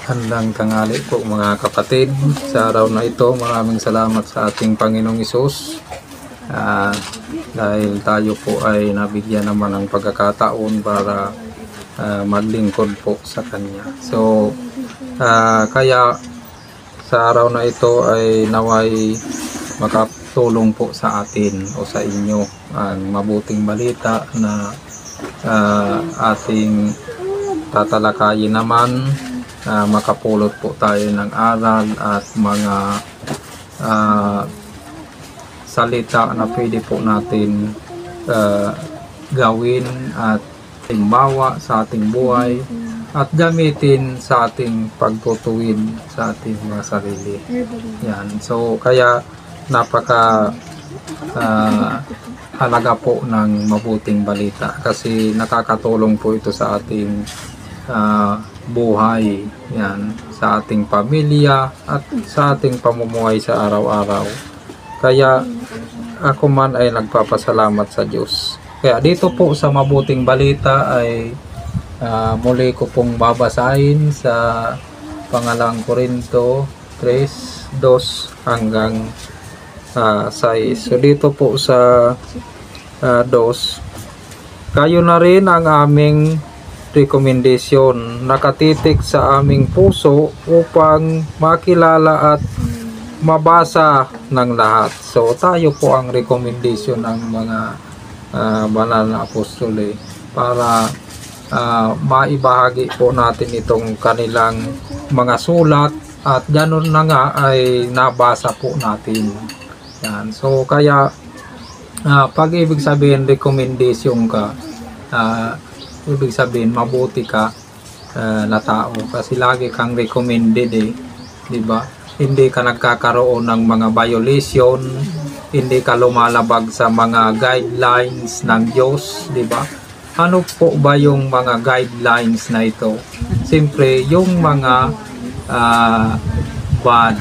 Handang tanghali po mga kapatid. Sa araw na ito, maraming salamat sa ating Panginoong Hesus. Dahil tayo po ay nabigyan naman ng pagkakataon para maglingkod po sa Kanya. So, kaya sa araw na ito ay naway makatulong po sa atin o sa inyo ang mabuting balita na ating tatalakayin naman. Makapulot po tayo ng aral at mga salita na pwede po natin gawin at timbawa sa ating buhay at gamitin sa ating pagtutuwid sa ating mga sarili. Yan. So kaya napaka halaga po ng mabuting balita kasi nakakatulong po ito sa ating buhay, yan, sa ating pamilya at sa ating pamumuhay sa araw-araw. Kaya ako man ay nagpapasalamat sa Diyos. Kaya dito po sa mabuting balita ay muli ko pong babasahin sa Pangalang Korinto 3:2 hanggang 6. So dito po sa 2, kayo na rin ang aming rekomendasyon, nakatitik sa aming puso upang makilala at mabasa ng lahat. So tayo po ang rekomendasyon ng mga banal na apostol para maibahagi po natin itong kanilang mga sulat at ganoon na nga ay nabasa po natin. Yan. So kaya pag ibig sabihin rekomendasyon ka, ibig sabihin mabuti ka na tao kasi lagi kang recommended di ba? Hindi ka nagkakaroon ng mga violation, hindi ka lumalabag sa mga guidelines ng Diyos, di ba? Ano po ba yung mga guidelines na ito? Siyempre yung mga bad,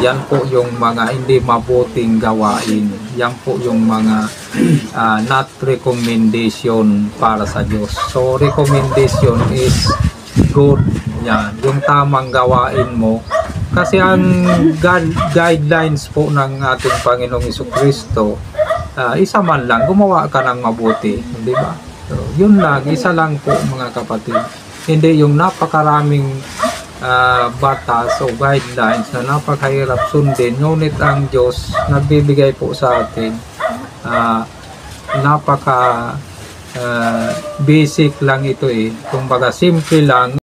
yan po yung mga hindi mabuting gawain. Yan po yung mga not recommendation para sa Diyos. So recommendation is good. Yan, yung tamang gawain mo. Kasi ang guidelines po ng ating Panginoong Jesucristo, isa man lang, gumawa ka ng mabuti. Di ba? So, yun lang, isa lang po mga kapatid. Hindi yung napakaraming batas o guidelines na napakahirap sundin, ngunit ang Diyos nagbibigay po sa atin napaka basic lang ito kumbaga simple lang.